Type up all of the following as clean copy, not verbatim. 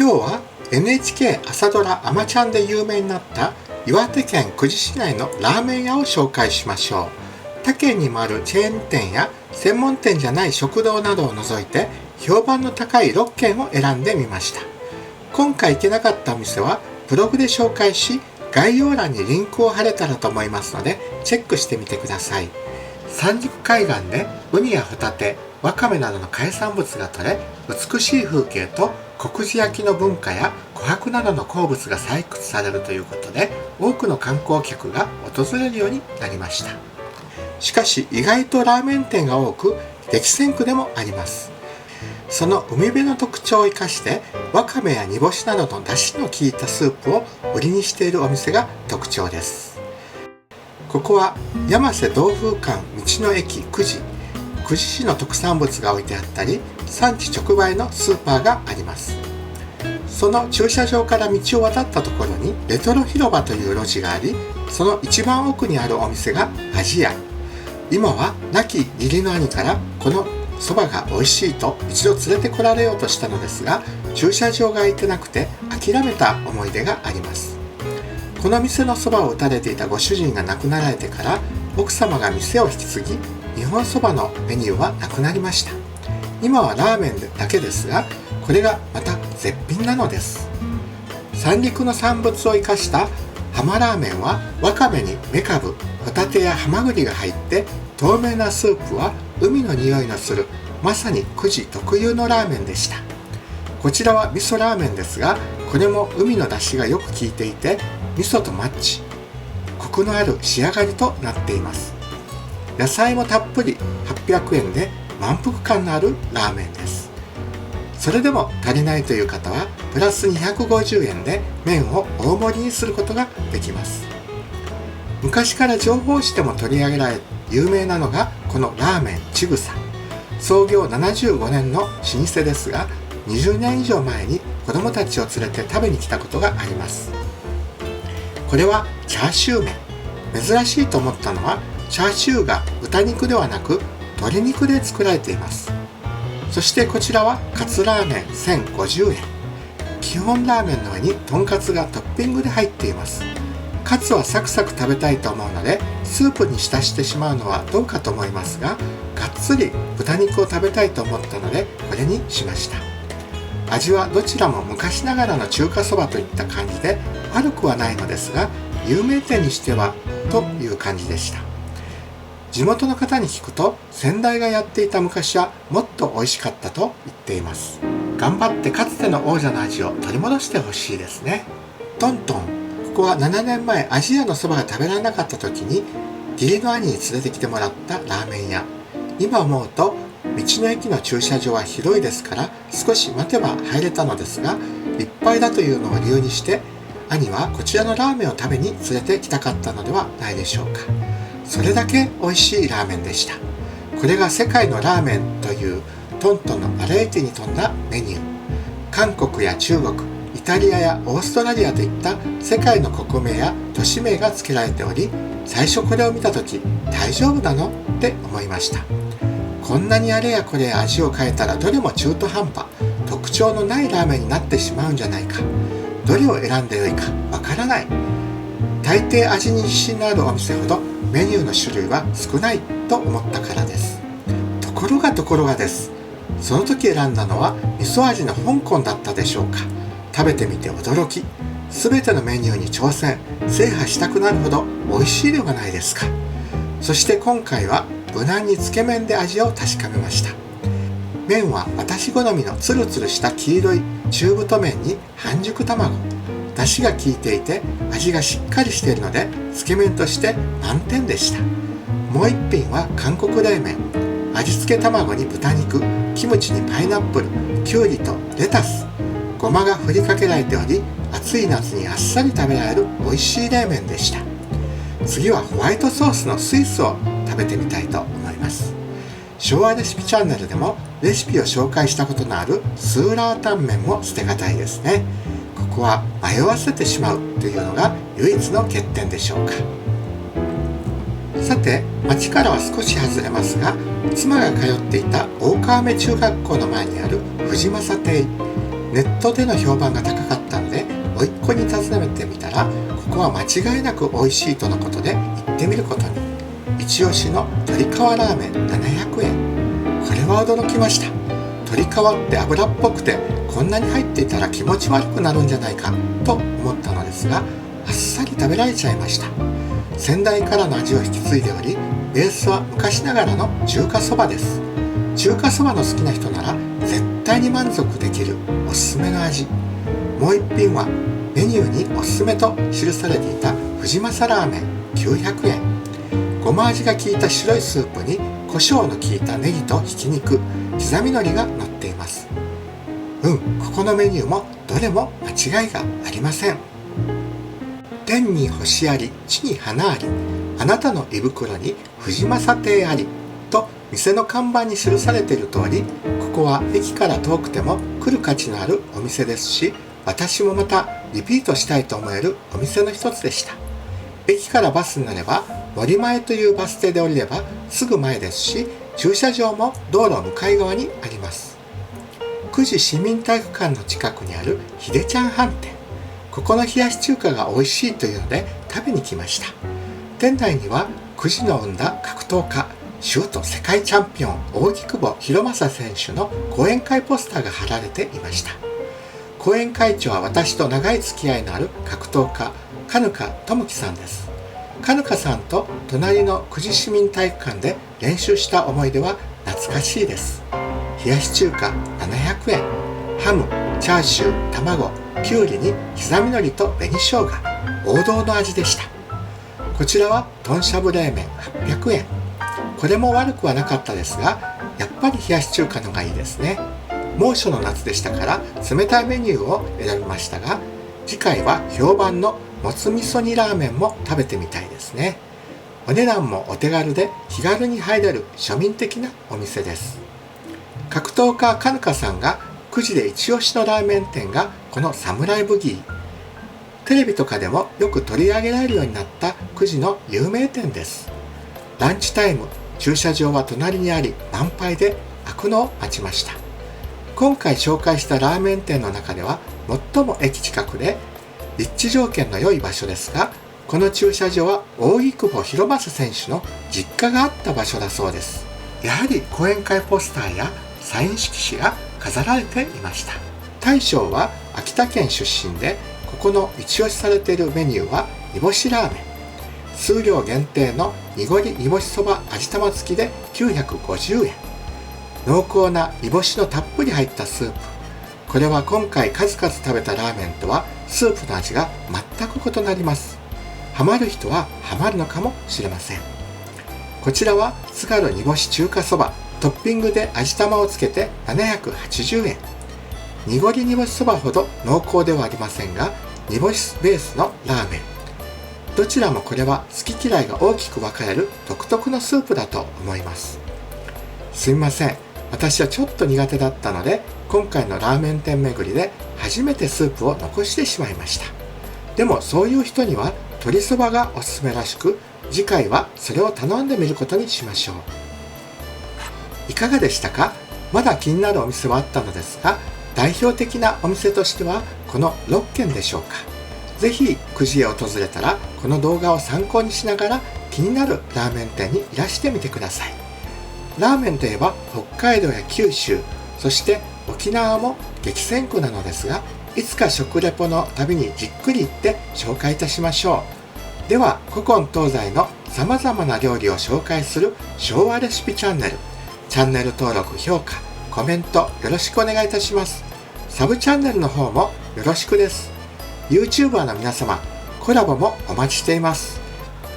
今日は NHK 朝ドラあまちゃんで有名になった岩手県久慈市内のラーメン屋を紹介しましょう。他県にもあるチェーン店や専門店じゃない食堂などを除いて評判の高い6軒を選んでみました。今回行けなかったお店はブログで紹介し、概要欄にリンクを貼れたらと思いますのでチェックしてみてください。三陸海岸でウニやホタテ、ワカメなどの海産物が取れ、美しい風景と国字焼きの文化や琥珀などの鉱物が採掘されるということで、多くの観光客が訪れるようになりました。しかし意外とラーメン店が多く、激戦区でもあります。その海辺の特徴を生かしてワカメや煮干しなどの出汁の効いたスープを売りにしているお店が特徴です。ここは山瀬同風館道の駅久慈市の特産物が置いてあったり、産地直売のスーパーがあります。その駐車場から道を渡ったところにレトロ広場という路地があり、その一番奥にあるお店が味屋。今は亡き義理の兄からこのそばが美味しいと一度連れてこられようとしたのですが、駐車場が空いてなくて諦めた思い出があります。この店のそばを打たれていたご主人が亡くなられてから奥様が店を引き継ぎ、日本そばのメニューはなくなりました。今はラーメンだけですが、これがまた絶品なのです。三陸の産物を生かした浜ラーメンはワカメにメカブ、ホタテやハマグリが入って、透明なスープは海の匂いのするまさに久慈特有のラーメンでした。こちらは味噌ラーメンですが、これも海の出汁がよく効いていて味噌とマッチ、コクのある仕上がりとなっています。野菜もたっぷり800円で満腹感のあるラーメンです。それでも足りないという方はプラス250円で麺を大盛りにすることができます。昔から情報誌でも取り上げられ有名なのがこのラーメンちぐさ。創業75年の老舗ですが、20年以上前に子供たちを連れて食べに来たことがあります。これはチャーシュー麺。珍しいと思ったのはチャーシューが豚肉ではなく鶏肉で作られています。そしてこちらはカツラーメン1050円。基本ラーメンの上にとんかつがトッピングで入っています。カツはサクサク食べたいと思うのでスープに浸してしまうのはどうかと思いますが、がっつり豚肉を食べたいと思ったのでこれにしました。味はどちらも昔ながらの中華そばといった感じで悪くはないのですが、有名店にしてはという感じでした。地元の方に聞くと、先代がやっていた昔はもっと美味しかったと言っています。頑張ってかつての王者の味を取り戻してほしいですね。トントン。ここは7年前アジアのそばが食べられなかった時に義理の兄に連れてきてもらったラーメン屋。今思うと道の駅の駐車場は広いですから少し待てば入れたのですが、いっぱいだというのを理由にして兄はこちらのラーメンを食べに連れてきたかったのではないでしょうか。それだけ美味しいラーメンでした。これが世界のラーメンというトントンのバラエティに富んだメニュー。韓国や中国、イタリアやオーストラリアといった世界の国名や都市名が付けられており、最初これを見た時大丈夫なのって思いました。こんなにあれやこれや味を変えたらどれも中途半端、特徴のないラーメンになってしまうんじゃないか。どれを選んでよいかわからない。大抵味に自信のあるお店ほどメニューの種類は少ないと思ったからです。ところがです。その時選んだのは味噌味の香港だったでしょうか。食べてみて驚き、全てのメニューに挑戦、制覇したくなるほど美味しいではないですか。そして今回は無難につけ麺で味を確かめました。麺は私好みのツルツルした黄色い中太麺に半熟卵。出汁が効いていて味がしっかりしているのでつけ麺として満点でした。もう一品は韓国冷麺。味付け卵に豚肉、キムチにパイナップル、キュウリとレタス、ごまが振りかけられており、暑い夏にあっさり食べられる美味しい冷麺でした。次はホワイトソースのスイスを食べてみたいと思います。昭和レシピチャンネルでもレシピを紹介したことのあるスーラータンメンも捨てがたいですね。ここは迷わせてしまうというのが唯一の欠点でしょうか。さて、町からは少し外れますが、妻が通っていた大川目中学校の前にある藤正亭。ネットでの評判が高かったので甥っ子に尋ねてみたら、ここは間違いなく美味しいとのことで行ってみることに。一押しの鶏皮ラーメン700円。これは驚きました。鶏皮って油っぽくてこんなに入っていたら気持ち悪くなるんじゃないかと思ったのですが、あっさり食べられちゃいました。先代からの味を引き継いでおり、ベースは昔ながらの中華そばです。中華そばの好きな人なら絶対に満足できるおすすめの味。もう一品はメニューにおすすめと記されていた藤正ラーメン900円。ごま味が効いた白いスープに胡椒の効いたネギとひき肉、刻み海苔が乗っています。ここのメニューもどれも間違いがありません。天に星あり、地に花あり、あなたの胃袋に藤正亭ありと店の看板に記されている通り、ここは駅から遠くても来る価値のあるお店ですし、私もまたリピートしたいと思えるお店の一つでした。駅からバスに乗れば森前というバス停で降りればすぐ前ですし、駐車場も道路向かい側にあります。久慈市民体育館の近くにあるひでちゃん飯店。ここの冷やし中華が美味しいというので食べに来ました。店内には久慈の生んだ格闘家、シュート世界チャンピオン扇久保博正選手の講演会ポスターが貼られていました。講演会長は私と長い付き合いのある格闘家、金香智樹さんです。金香さんと隣の久慈市民体育館で練習した思い出は懐かしいです。冷やし中華700円。ハム、チャーシュー、卵、きゅうりに刻み海苔と紅生姜。王道の味でした。こちらは豚しゃぶ冷麺800円。これも悪くはなかったですが、やっぱり冷やし中華のがいいですね。猛暑の夏でしたから冷たいメニューを選びましたが、次回は評判のもつ味噌煮ラーメンも食べてみたいですね。お値段もお手軽で気軽に入れる庶民的なお店です。格闘家金香さんが久慈で一押しのラーメン店がこのサムライブギー。テレビとかでもよく取り上げられるようになった久慈の有名店です。ランチタイム、駐車場は隣にあり満杯で開くのを待ちました。今回紹介したラーメン店の中では最も駅近くで立地条件の良い場所ですが、この駐車場は扇久保博正選手の実家があった場所だそうです。やはり講演会ポスターやサイン色紙が飾られていました。大将は秋田県出身で、ここの一押しされているメニューは煮干しラーメン。数量限定の濁り煮干しそば味玉付きで950円。濃厚な煮干しのたっぷり入ったスープ。これは今回数々食べたラーメンとはスープの味が全く異なります。ハマる人はハマるのかもしれません。こちらは津軽煮干し中華そば、トッピングで味玉をつけて780円。濁り煮干しそばほど濃厚ではありませんが、煮干しベースのラーメン。どちらもこれは好き嫌いが大きく分かれる独特のスープだと思います。すみません。私はちょっと苦手だったので、今回のラーメン店巡りで初めてスープを残してしまいました。でもそういう人には鶏そばがおすすめらしく、次回はそれを頼んでみることにしましょう。いかがでしたか？まだ気になるお店はあったのですが、代表的なお店としてはこの6軒でしょうか。ぜひ久慈へ訪れたらこの動画を参考にしながら気になるラーメン店にいらしてみてください。ラーメンといえば北海道や九州、そして沖縄も激戦区なのですが、いつか食レポの旅にじっくり行って紹介いたしましょう。では古今東西のさまざまな料理を紹介する昭和レシピチャンネル、チャンネル登録、評価、コメントよろしくお願いいたします。サブチャンネルの方もよろしくです。 YouTuber の皆様、コラボもお待ちしています。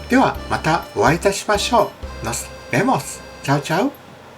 ではまたお会いいたしましょう。Nos vemos. Chao chao.